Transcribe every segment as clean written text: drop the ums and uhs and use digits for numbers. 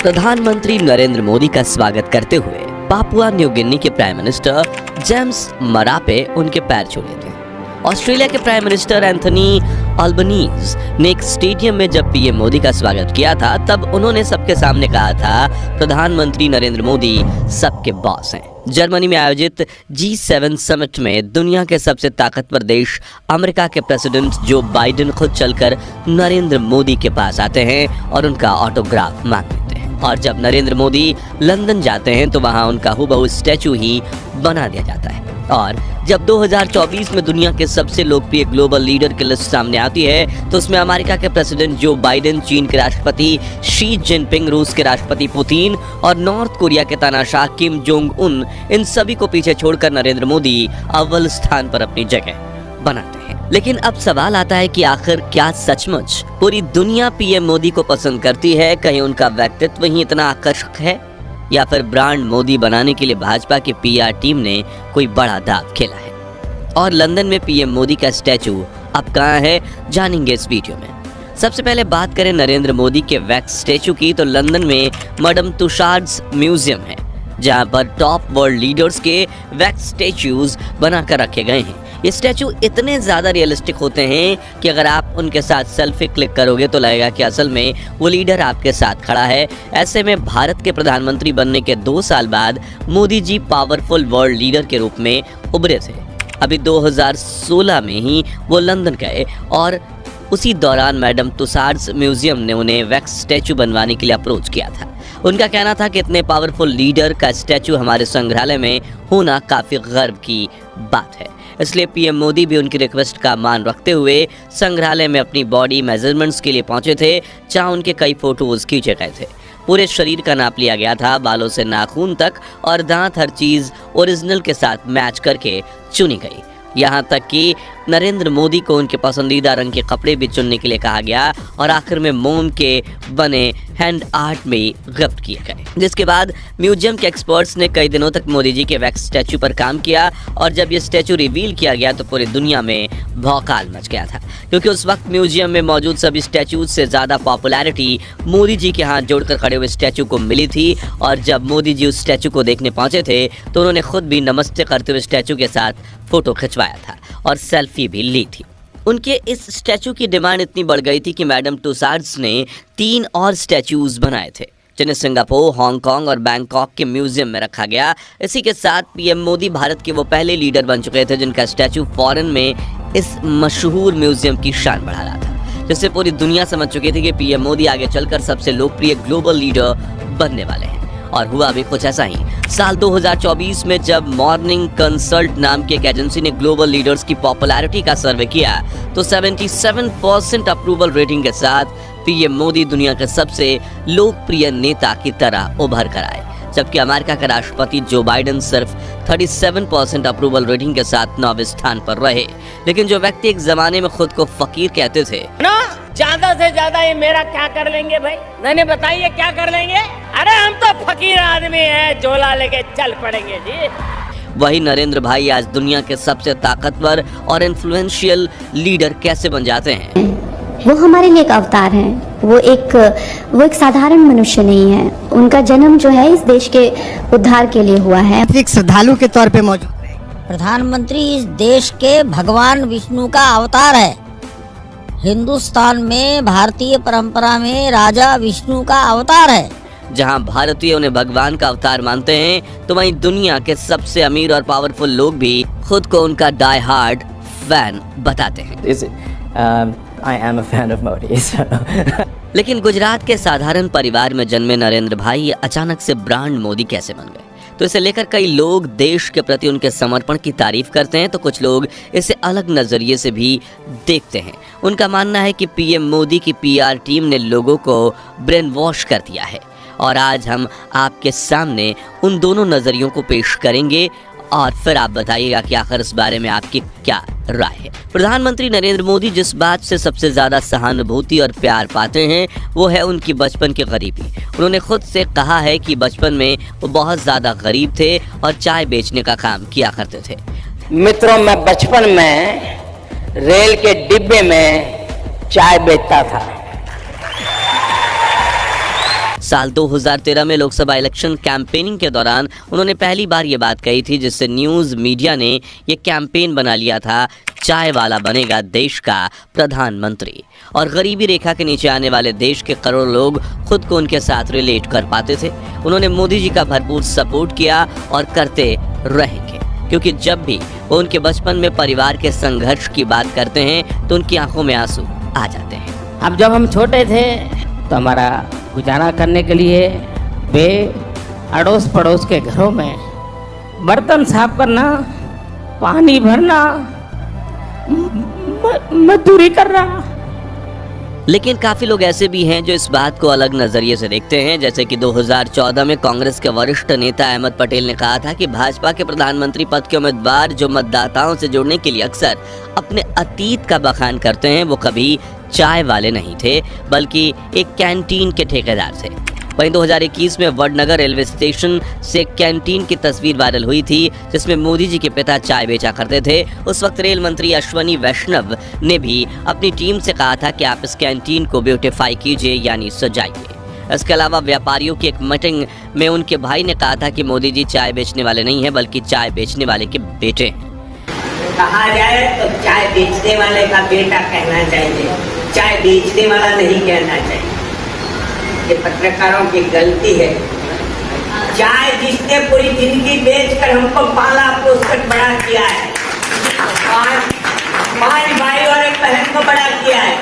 प्रधानमंत्री नरेंद्र मोदी का स्वागत करते हुए पापुआ न्यू गिनी के प्राइम मिनिस्टर जेम्स मरापे उनके पैर छूने थे। ऑस्ट्रेलिया के प्राइम मिनिस्टर एंथनी अल्बनीज ने एक स्टेडियम में जब पीएम मोदी का स्वागत किया था, तब उन्होंने सबके सामने कहा था, प्रधानमंत्री नरेंद्र मोदी सबके बॉस हैं। जर्मनी में आयोजित G7 समिट में दुनिया के सबसे ताकतवर देश अमेरिका के प्रेसिडेंट जो बाइडेन खुद चलकर नरेंद्र मोदी के पास आते हैं और उनका ऑटोग्राफ मांगते हैं। और जब नरेंद्र मोदी लंदन जाते हैं तो वहां उनका हूबहू स्टैचू ही बना दिया जाता है। और जब 2024 में दुनिया के सबसे लोकप्रिय ग्लोबल लीडर की लिस्ट सामने आती है तो उसमें अमेरिका के प्रेसिडेंट जो बाइडेन, चीन के राष्ट्रपति शी जिनपिंग, रूस के राष्ट्रपति पुतिन और नॉर्थ कोरिया के तानाशाह किम जोंग उन, इन सभी को पीछे छोड़कर नरेंद्र मोदी अव्वल स्थान पर अपनी जगह बनाते हैं। लेकिन अब सवाल आता है कि आखिर क्या सचमुच पूरी दुनिया पीएम मोदी को पसंद करती है? कहीं उनका व्यक्तित्व ही इतना आकर्षक है या फिर ब्रांड मोदी बनाने के लिए भाजपा की पीआर टीम ने कोई बड़ा दांव खेला है? और लंदन में पीएम मोदी का स्टैचू अब कहाँ है, जानेंगे इस वीडियो में। सबसे पहले बात करें नरेंद्र मोदी के वैक्स स्टैचू की, तो लंदन में मैडम तुसाड्स म्यूजियम है जहां पर टॉप वर्ल्ड लीडर्स के वैक्स स्टैचूज बनाकर रखे गए हैं। ये स्टैचू इतने ज़्यादा रियलिस्टिक होते हैं कि अगर आप उनके साथ सेल्फी क्लिक करोगे तो लगेगा कि असल में वो लीडर आपके साथ खड़ा है। ऐसे में भारत के प्रधानमंत्री बनने के 2 साल बाद Modi ji powerful world leader के रूप में उभरे थे। अभी 2016 में ही वो लंदन गए और उसी दौरान मैडम तुसाड्स म्यूजियम ने उन्हें वैक्स स्टैचू बनवाने के लिए अप्रोच किया था। उनका कहना था कि इतने पावरफुल लीडर का स्टैचू हमारे संग्रहालय में होना काफ़ी गर्व की बात है। इसलिए पीएम मोदी भी उनकी रिक्वेस्ट का मान रखते हुए संग्रहालय में अपनी बॉडी मेजरमेंट्स के लिए पहुंचे थे, जहां उनके कई फोटोज खींचे गए थे। पूरे शरीर का नाप लिया गया था, बालों से नाखून तक और दांत, हर चीज़ ओरिजिनल के साथ मैच करके चुनी गई। यहाँ तक कि नरेंद्र मोदी को उनके पसंदीदा रंग के कपड़े भी चुनने के लिए कहा गया और आखिर में मोम के बने हैंड आर्ट में गिफ्ट किए गए। जिसके बाद म्यूजियम के एक्सपर्ट्स ने कई दिनों तक मोदी जी के वैक्स स्टैचू पर काम किया और जब ये स्टैचू रिवील किया गया तो पूरी दुनिया में भौकाल मच गया था, क्योंकि उस वक्त म्यूजियम में मौजूद सभी स्टैचूज से ज़्यादा पॉपुलैरिटी मोदी जी के हाथ जोड़कर खड़े हुए स्टैचू को मिली थी। और जब मोदी जी उस स्टैचू को देखने पहुंचे थे तो उन्होंने खुद भी नमस्ते करते हुए स्टैचू के साथ फोटो खिंचवाया था और सेल्फी भी ली थी। उनके इस स्टैचू की डिमांड इतनी बढ़ गई थी कि मैडम तुसाड्स ने 3 और स्टैचूज बनाए थे, जिन्हें सिंगापुर, हांगकांग और बैंकॉक के म्यूजियम में रखा गया। इसी के साथ पीएम मोदी भारत के वो पहले लीडर बन चुके थे जिनका स्टैचू फॉरेन में इस मशहूर म्यूजियम की शान बढ़ा रहा था, जिससे पूरी दुनिया समझ चुकी थी कि पीएम मोदी आगे चलकर सबसे लोकप्रिय ग्लोबल लीडर बनने वाले हैं। और हुआ भी कुछ ऐसा ही। साल 2024 में जब मॉर्निंग कंसल्ट नाम की एक एजेंसी ने ग्लोबल लीडर्स की पॉपुलैरिटी का सर्वे किया तो 77% अप्रूवल रेटिंग के साथ पीएम मोदी दुनिया के सबसे लोकप्रिय नेता की तरह उभर कर आए, जबकि अमेरिका के राष्ट्रपति जो बाइडेन सिर्फ 37% अप्रूवल रेटिंग के साथ 9वें स्थान पर रहे। लेकिन जो व्यक्ति एक जमाने में खुद को फकीर कहते थे ना, ज्यादा से ज्यादा ये मेरा क्या कर लेंगे भाई, नहीं बताइए क्या कर लेंगे? अरे हम तो फकीर आदमी हैं, झोला लेके चल पड़ेंगे जी। वही नरेंद्र भाई आज दुनिया के सबसे ताकतवर और इन्फ्लुएंशियल लीडर कैसे बन जाते हैं? वो हमारे लिए एक अवतार हैं। वो एक साधारण मनुष्य नहीं है। उनका जन्म जो है इस देश के उद्धार के लिए हुआ है। एक श्रद्धालु के तौर पे मौजूद है। प्रधानमंत्री इस देश के भगवान विष्णु का अवतार है। हिंदुस्तान में भारतीय परंपरा में राजा विष्णु का अवतार है। जहां भारतीय उन्हें भगवान का अवतार मानते हैं तो वहीं दुनिया के सबसे अमीर और पावरफुल लोग भी खुद को उनका डाई हार्ड फैन बताते हैं। I am a fan of Modi. लेकिन गुजरात के साधारण परिवार में जन्मे नरेंद्र भाई अचानक से ब्रांड मोदी कैसे बन गए? तो इसे लेकर कई लोग देश के प्रति उनके समर्पण की तारीफ करते हैं तो कुछ लोग इसे अलग नजरिए से भी देखते हैं। उनका मानना है कि पीएम मोदी की पीआर टीम ने लोगों को ब्रेन वॉश कर दिया है और आज हम आपके सामने उन दोनों नजरियों को पेश करेंगे और फिर आप बताइएगा कि आखिर इस बारे में आपकी क्या राय है। प्रधानमंत्री नरेंद्र मोदी जिस बात से सबसे ज्यादा सहानुभूति और प्यार पाते हैं वो है उनकी बचपन की गरीबी। उन्होंने खुद से कहा है कि बचपन में वो बहुत ज्यादा गरीब थे और चाय बेचने का काम किया करते थे। मित्रों, मैं बचपन में रेल के डिब्बे में चाय बेचता था। साल 2013 में लोकसभा इलेक्शन कैंपेनिंग के दौरान उन्होंने पहली बार ये बात कही थी, जिससे न्यूज़ मीडिया ने ये कैंपेन बना लिया था, चाय वाला बनेगा देश का प्रधानमंत्री। और गरीबी रेखा के नीचे आने वाले देश के करोड़ों लोग खुद को उनके साथ रिलेट कर पाते थे। उन्होंने मोदी जी का भरपूर सपोर्ट किया और करते रहेंगे, क्योंकि जब भी वो उनके बचपन में परिवार के संघर्ष की बात करते हैं तो उनकी आंखों में आंसू आ जाते हैं। अब जब हम छोटे थे तो हमारा गुजारा करने के लिए वे अड़ोस पड़ोस के घरों में बर्तन साफ करना, पानी भरना, मजदूरी करना। लेकिन काफ़ी लोग ऐसे भी हैं जो इस बात को अलग नज़रिए से देखते हैं, जैसे कि 2014 में कांग्रेस के वरिष्ठ नेता अहमद पटेल ने कहा था कि भाजपा के प्रधानमंत्री पद के उम्मीदवार जो मतदाताओं से जुड़ने के लिए अक्सर अपने अतीत का बखान करते हैं, वो कभी चाय वाले नहीं थे बल्कि एक कैंटीन के ठेकेदार थे। वहीं 2021 में वडनगर रेलवे स्टेशन से कैंटीन की तस्वीर वायरल हुई थी, जिसमें मोदी जी के पिता चाय बेचा करते थे। उस वक्त रेल मंत्री अश्वनी वैष्णव ने भी अपनी टीम से कहा था कि आप इस कैंटीन को ब्यूटीफाई कीजिए, यानी सजाइए। इसके अलावा व्यापारियों की एक मीटिंग में उनके भाई ने कहा था कि मोदी जी चाय बेचने वाले नहीं हैं बल्कि चाय बेचने वाले के बेटे हैं। कहा जाए तो चाय बेचने वाले का बेटा कहना चाहिए, चाय बेचने वाला नहीं कहना चाहिए। ये पत्रकारों की गलती है। चाय जिसने पूरी जिंदगी बेचकर हमको पाला पोषकर बड़ा किया है, पांच भाई और एक बहन को बड़ा किया है।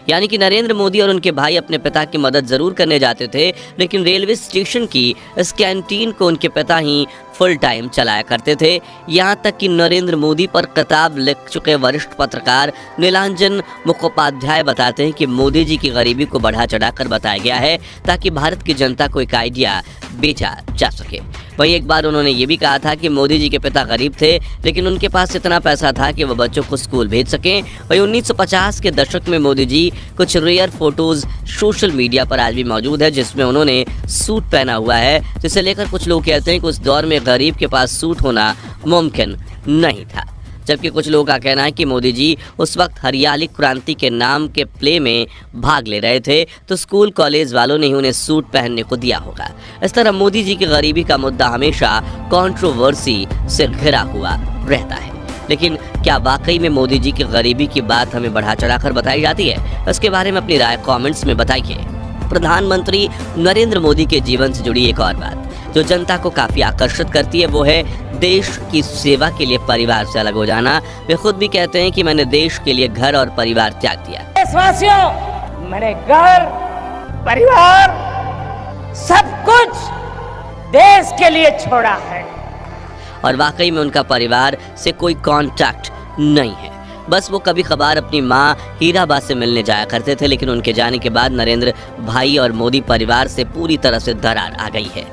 यानी कि नरेंद्र मोदी और उनके भाई अपने पिता की मदद जरूर करने जाते थे, लेकिन रेलवे स्टेशन की इस कैंटीन को उनके पिता ही फुल टाइम चलाया करते थे। यहाँ तक कि नरेंद्र मोदी पर किताब लिख चुके वरिष्ठ पत्रकार नीलांजन मुखोपाध्याय बताते हैं कि मोदी जी की गरीबी को बढ़ा चढ़ाकर बताया गया है ताकि भारत की जनता को एक आइडिया बेचा जा सके। वहीं एक बार उन्होंने ये भी कहा था कि मोदी जी के पिता गरीब थे, लेकिन उनके पास इतना पैसा था कि वो बच्चों को स्कूल भेज सकें। वहीं 1950 के दशक में मोदी जी कुछ रेयर फोटोज सोशल मीडिया पर आज भी मौजूद है, जिसमें उन्होंने सूट पहना हुआ है, जिसे लेकर कुछ लोग कहते हैं कि उस दौर में गरीब के पास सूट होना मुमकिन नहीं था। जबकि कुछ लोगों का कहना है कि मोदी जी उस वक्त हरियाली क्रांति के नाम के प्ले में भाग ले रहे थे, तो स्कूल कॉलेज वालों ने ही उन्हें सूट पहनने को दिया होगा। इस तरह मोदी जी की गरीबी का मुद्दा हमेशा कंट्रोवर्सी से घिरा हुआ रहता है। लेकिन क्या वाकई में मोदी जी की गरीबी की बात हमें बढ़ा चढ़ाकर बताई जाती है? इसके बारे में अपनी राय कमेंट्स में बताइए। प्रधानमंत्री नरेंद्र मोदी के जीवन से जुड़ी एक और बात जो जनता को काफी आकर्षित करती है, वो है देश की सेवा के लिए परिवार से अलग हो जाना। वे खुद भी कहते हैं कि मैंने देश के लिए घर और परिवार त्याग दिया। देशवासियों, मैंने घर, परिवार, सब कुछ देश के लिए छोड़ा है। और वाकई में उनका परिवार से कोई कांटेक्ट नहीं है। बस वो कभी कभार अपनी माँ हीराबा से मिलने जाया करते थे, लेकिन उनके जाने के बाद नरेंद्र भाई और मोदी परिवार से पूरी तरह से दरार आ गई है।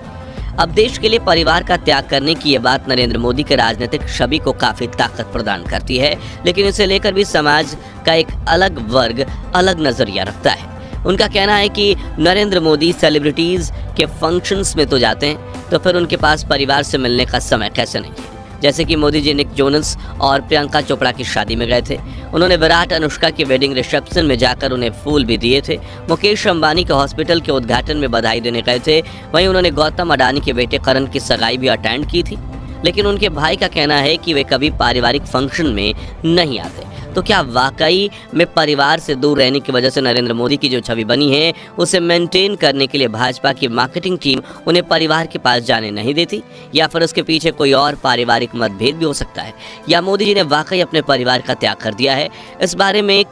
अब देश के लिए परिवार का त्याग करने की ये बात नरेंद्र मोदी के राजनीतिक छवि को काफी ताकत प्रदान करती है, लेकिन इसे लेकर भी समाज का एक अलग वर्ग अलग नजरिया रखता है। उनका कहना है कि नरेंद्र मोदी सेलिब्रिटीज के फंक्शंस में तो जाते हैं, तो फिर उनके पास परिवार से मिलने का समय कैसे नहीं है। जैसे कि मोदी जी निक जोनस और प्रियंका चोपड़ा की शादी में गए थे, उन्होंने विराट अनुष्का की वेडिंग रिसेप्शन में जाकर उन्हें फूल भी दिए थे। मुकेश अंबानी के हॉस्पिटल के उद्घाटन में बधाई देने गए थे। वहीं उन्होंने गौतम अडानी के बेटे करण की सगाई भी अटेंड की थी। लेकिन उनके भाई का कहना है कि वे कभी पारिवारिक फंक्शन में नहीं आते। तो क्या वाकई में परिवार से दूर रहने की वजह से नरेंद्र मोदी की जो छवि बनी है, उसे मेंटेन करने के लिए भाजपा की मार्केटिंग टीम उन्हें परिवार के पास जाने नहीं देती, या फिर उसके पीछे कोई और पारिवारिक मतभेद भी हो सकता है, या मोदी जी ने वाकई अपने परिवार का त्याग कर दिया है? इस बारे में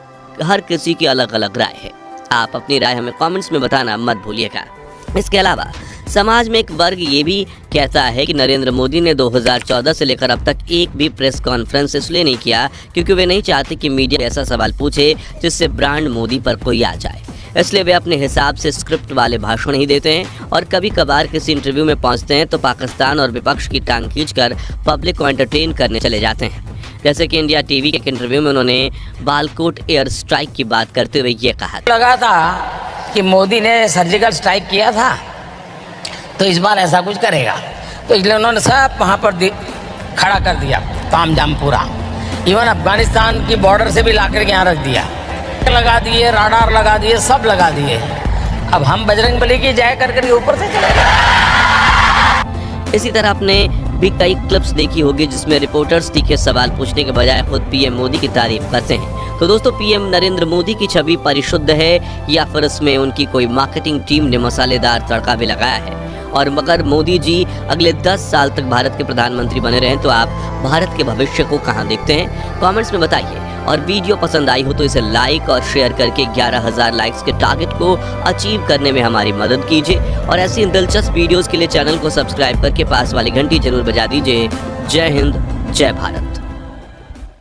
हर किसी की अलग अलग राय है। आप अपनी राय हमें कमेंट्स में बताना मत भूलिएगा। इसके अलावा समाज में एक वर्ग ये भी कहता है कि नरेंद्र मोदी ने 2014 से लेकर अब तक एक भी प्रेस कॉन्फ्रेंस इसलिए नहीं किया क्योंकि वे नहीं चाहते कि मीडिया ऐसा सवाल पूछे जिससे ब्रांड मोदी पर कोई आ जाए। इसलिए वे अपने हिसाब से स्क्रिप्ट वाले भाषण ही देते हैं और कभी कभार किसी इंटरव्यू में पहुंचते हैं तो पाकिस्तान और विपक्ष की टांग खींचकर पब्लिक को एंटरटेन करने चले जाते हैं। जैसे कि इंडिया टीवी के एक इंटरव्यू में उन्होंने बालाकोट एयर स्ट्राइक की बात करते हुए ये कहा, लगा था कि मोदी ने सर्जिकल स्ट्राइक किया था तो इस बार ऐसा कुछ करेगा, तो इसलिए उन्होंने सब वहाँ पर खड़ा कर दिया तामझाम पूरा। इवन अफगानिस्तान की बॉर्डर से भी ला कर यहाँ रख दिया, लगा दिए, राडार लगा दिए, सब लगा दिए। अब हम बजरंगबली की जय कर करके ऊपर से चले गए। इसी तरह आपने भी कई क्लिप्स देखी होगी जिसमें रिपोर्टर्स तीखे सवाल पूछने के बजाय खुद पीएम मोदी की तारीफ करते हैं। तो दोस्तों, पीएम नरेंद्र मोदी की छवि परिशुद्ध है या फिर इसमें उनकी कोई मार्केटिंग टीम ने मसालेदार तड़का भी लगाया है? और मगर मोदी जी अगले 10 साल तक भारत के प्रधानमंत्री बने रहें तो आप भारत के भविष्य को कहां देखते हैं? कमेंट्स में बताइए। और वीडियो पसंद आई हो तो इसे लाइक और शेयर करके 11,000 लाइक्स के टारगेट को अचीव करने में हमारी मदद कीजिए। और ऐसी दिलचस्प वीडियोस के लिए चैनल को सब्सक्राइब करके पास वाली घंटी जरूर बजा दीजिए। जय हिंद, जय भारत।